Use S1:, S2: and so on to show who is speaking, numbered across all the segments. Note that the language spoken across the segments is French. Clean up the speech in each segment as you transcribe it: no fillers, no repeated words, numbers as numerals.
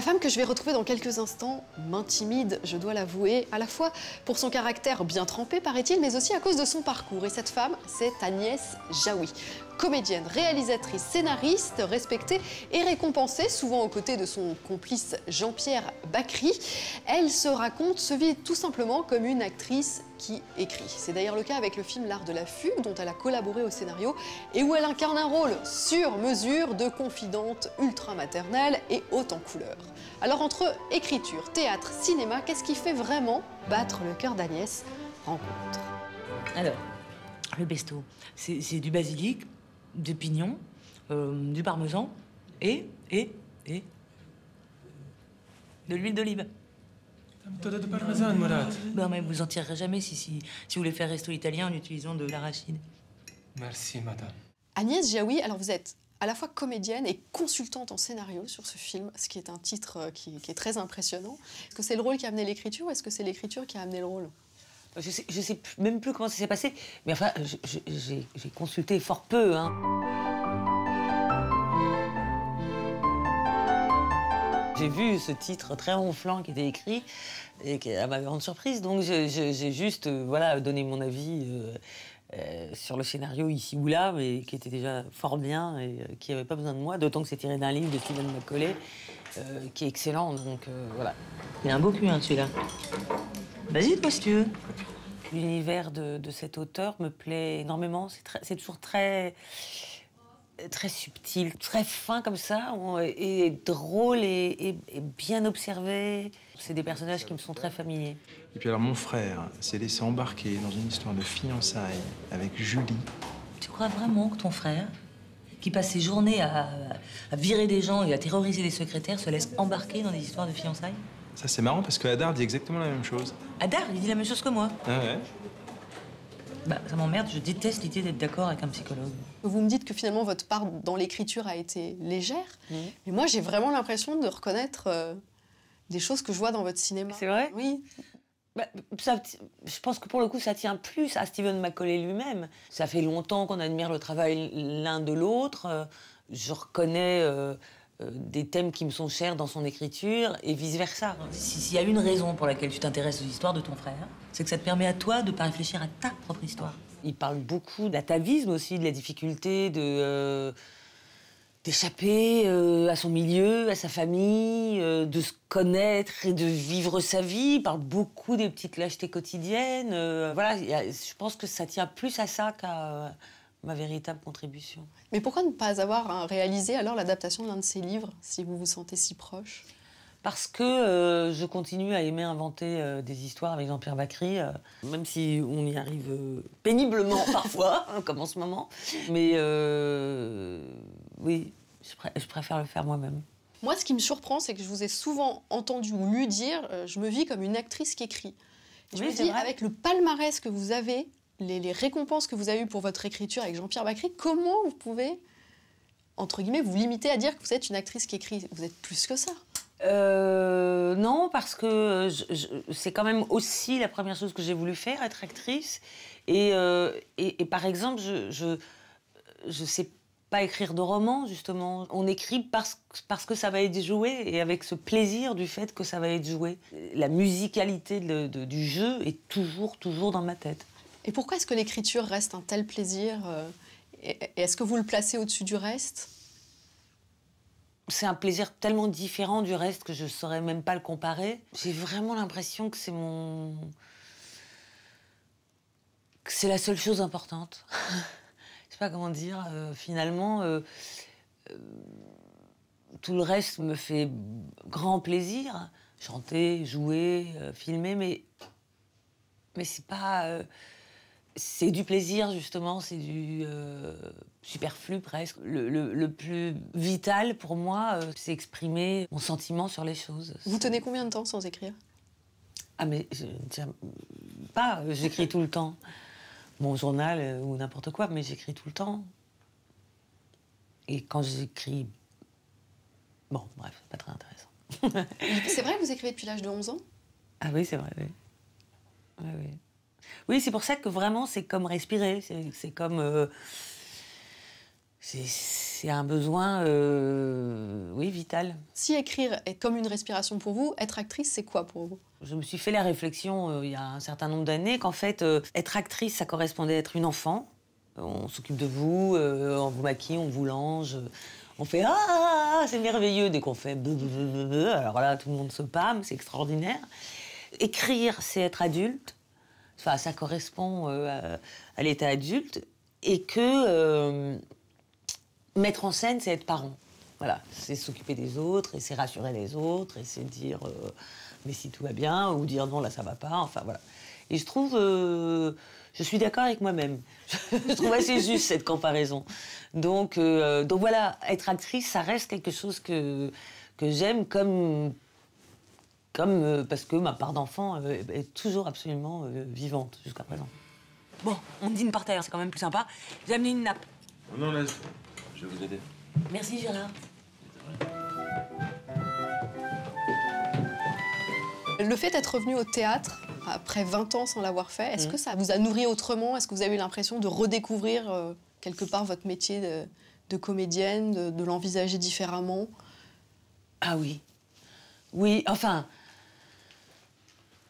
S1: La femme que je vais retrouver dans quelques instants m'intimide, je dois l'avouer, à la fois pour son caractère bien trempé, paraît-il, mais aussi à cause de son parcours. Et cette femme, c'est Agnès Jaoui. Comédienne, réalisatrice, scénariste, respectée et récompensée, souvent aux côtés de son complice Jean-Pierre Bacry. Elle se raconte, se vit tout simplement comme une actrice qui écrit. C'est d'ailleurs le cas avec le film L'Art de la Fugue, dont elle a collaboré au scénario, et où elle incarne un rôle sur mesure de confidente ultra-maternelle et haute en couleurs. Alors entre écriture, théâtre, cinéma, qu'est-ce qui fait vraiment battre le cœur d'Agnès? Rencontre.
S2: Alors, le pesto, c'est du basilic, des pignons, du parmesan et de l'huile d'olive.
S3: De parmesan, Mourad.
S2: Non, mais vous en tirerez jamais si vous voulez faire resto italien en utilisant de l'arachide.
S3: Merci, madame.
S1: Agnès Jaoui, alors vous êtes à la fois comédienne et consultante en scénario sur ce film, ce qui est un titre qui est très impressionnant. Est-ce que c'est le rôle qui a amené l'écriture ou est-ce que c'est l'écriture qui a amené le rôle?
S2: Je sais même plus comment ça s'est passé, mais enfin, j'ai consulté fort peu, hein. J'ai vu ce titre très ronflant qui était écrit et qui a ma grande surprise, donc j'ai juste voilà, donné mon avis sur le scénario ici ou là, mais qui était déjà fort bien et qui n'avait pas besoin de moi, d'autant que c'est tiré d'un livre de Stephen Macaulay qui est excellent, donc voilà. Il a un beau cul, hein, celui-là. Vas-y, toi, si tu veux. L'univers de cet auteur me plaît énormément. C'est toujours très subtil, très fin comme ça, et drôle et bien observé. C'est des personnages qui me sont très familiers.
S3: Et puis alors, mon frère s'est laissé embarquer dans une histoire de fiançailles avec Julie.
S2: Tu crois vraiment que ton frère, qui passe ses journées à virer des gens et à terroriser des secrétaires, se laisse embarquer dans des histoires de fiançailles?
S3: Ça, c'est marrant parce que Hadar dit exactement la même chose.
S2: Hadar, il dit la même chose que moi.
S3: Ah ouais?
S2: Bah, ça m'emmerde, je déteste l'idée d'être d'accord avec un psychologue.
S1: Vous me dites que finalement votre part dans l'écriture a été légère, mais moi j'ai vraiment l'impression de reconnaître des choses que je vois dans votre cinéma.
S2: C'est vrai?
S1: Oui.
S2: Bah, je pense que pour le coup, ça tient plus à Stephen Macaulay lui-même. Ça fait longtemps qu'on admire le travail l'un de l'autre. Je reconnais des thèmes qui me sont chers dans son écriture et vice-versa. S'il y a une raison pour laquelle tu t'intéresses aux histoires de ton frère, c'est que ça te permet à toi de ne pas réfléchir à ta propre histoire. Il parle beaucoup d'atavisme aussi, de la difficulté d'échapper à son milieu, à sa famille, de se connaître et de vivre sa vie. Il parle beaucoup des petites lâchetés quotidiennes. Voilà, je pense que ça tient plus à ça qu'à ma véritable contribution.
S1: Mais pourquoi ne pas avoir réalisé alors l'adaptation de l'un de ses livres, si vous vous sentez si proche?
S2: Parce que je continue à aimer inventer des histoires avec Jean-Pierre Bacry, même si on y arrive péniblement parfois, hein, comme en ce moment. Mais oui, je préfère le faire moi-même.
S1: Moi, ce qui me surprend, c'est que je vous ai souvent entendu ou lu dire je me vis comme une actrice qui écrit. Et je me dis, avec le palmarès que vous avez, les récompenses que vous avez eues pour votre écriture avec Jean-Pierre Bacry, comment vous pouvez, entre guillemets, vous limiter à dire que vous êtes une actrice qui écrit? Vous êtes plus que ça.
S2: Non, parce que c'est quand même aussi la première chose que j'ai voulu faire, être actrice. Et par exemple, je sais pas écrire de romans, justement. On écrit parce que ça va être joué et avec ce plaisir du fait que ça va être joué. La musicalité du jeu est toujours dans ma tête.
S1: Et pourquoi est-ce que l'écriture reste un tel plaisir et est-ce que vous le placez au-dessus du reste?
S2: C'est un plaisir tellement différent du reste que je ne saurais même pas le comparer. J'ai vraiment l'impression que c'est la seule chose importante. Je sais pas comment dire. Finalement, tout le reste me fait grand plaisir. Chanter, jouer, filmer, mais c'est pas... c'est du plaisir, justement, c'est du superflu, presque. Le plus vital, pour moi, c'est exprimer mon sentiment sur les choses.
S1: Vous tenez combien de temps sans écrire?
S2: Ah, mais je ne tiens pas, j'écris tout le temps. Mon journal ou n'importe quoi, mais j'écris tout le temps. Et quand j'écris... Bon, bref, c'est pas très intéressant.
S1: C'est vrai que vous écrivez depuis l'âge de 11 ans?
S2: Ah oui, c'est vrai, oui. Oui, oui. Oui, c'est pour ça que vraiment, c'est comme respirer. C'est comme C'est un besoin, oui, vital.
S1: Si écrire est comme une respiration pour vous, être actrice, c'est quoi pour vous?
S2: Je me suis fait la réflexion il y a un certain nombre d'années qu'en fait, être actrice, ça correspondait à être une enfant. On s'occupe de vous, on vous maquille, on vous lange, on fait « Ah, c'est merveilleux » dès qu'on fait « Bleu ». Alors là, tout le monde se pâme, c'est extraordinaire. Écrire, c'est être adulte. Enfin, ça correspond à l'état adulte. Et que mettre en scène, c'est être parent. Voilà, c'est s'occuper des autres, et c'est rassurer les autres, et c'est dire mais si tout va bien, ou dire non, là, ça va pas, enfin voilà. Et je trouve, je suis d'accord avec moi-même. Je trouve assez juste cette comparaison. Donc voilà, être actrice, ça reste quelque chose que j'aime comme parce que ma part d'enfant est toujours absolument vivante jusqu'à présent.
S4: Bon, on dîne par terre, c'est quand même plus sympa. J'ai amené une nappe.
S5: Non, laisse. Je vais vous aider.
S2: Merci Gérard.
S1: Le fait d'être revenu au théâtre, après 20 ans sans l'avoir fait, est-ce que ça vous a nourri autrement? Est-ce que vous avez eu l'impression de redécouvrir quelque part votre métier de comédienne, de l'envisager différemment?
S2: Ah oui. Oui, enfin...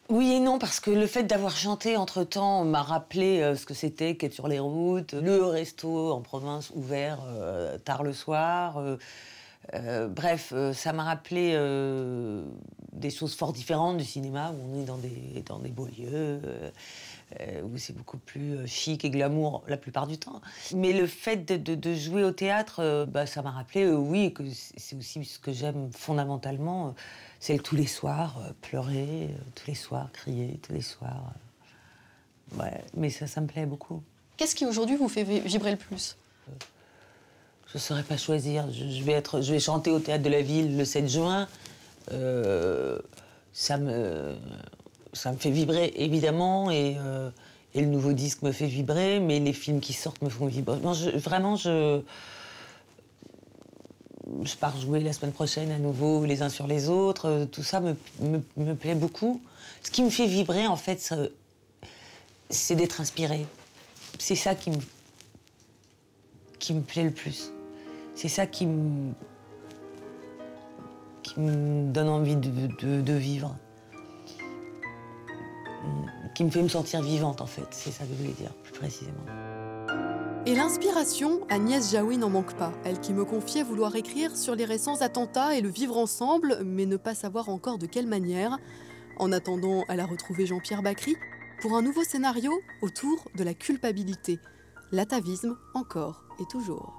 S2: Oui et non, parce que le fait d'avoir chanté entre-temps m'a rappelé ce que c'était qu'être sur les routes, le resto en province ouvert tard le soir. Bref, ça m'a rappelé des choses fort différentes du cinéma, où on est dans des beaux lieux, où c'est beaucoup plus chic et glamour la plupart du temps. Mais le fait de jouer au théâtre, ça m'a rappelé, oui, que c'est aussi ce que j'aime fondamentalement, c'est tous les soirs pleurer, tous les soirs crier, tous les soirs. Ouais, mais ça me plaît beaucoup.
S1: Qu'est-ce qui aujourd'hui vous fait vibrer le plus?
S2: Je ne saurais pas choisir. Je vais chanter au Théâtre de la Ville le 7 juin. Ça me fait vibrer, évidemment, et le nouveau disque me fait vibrer, mais les films qui sortent me font vibrer. Non, je pars jouer la semaine prochaine à nouveau les uns sur les autres. Tout ça me plaît beaucoup. Ce qui me fait vibrer, en fait, c'est d'être inspirée. C'est ça qui me plaît le plus. C'est ça qui me donne envie de vivre. Qui me fait me sentir vivante, en fait. C'est ça que je voulais dire, plus précisément.
S1: Et l'inspiration, Agnès Jaoui n'en manque pas. Elle qui me confiait vouloir écrire sur les récents attentats et le vivre ensemble, mais ne pas savoir encore de quelle manière. En attendant, elle a retrouvé Jean-Pierre Bacri pour un nouveau scénario autour de la culpabilité. L'atavisme, encore et toujours.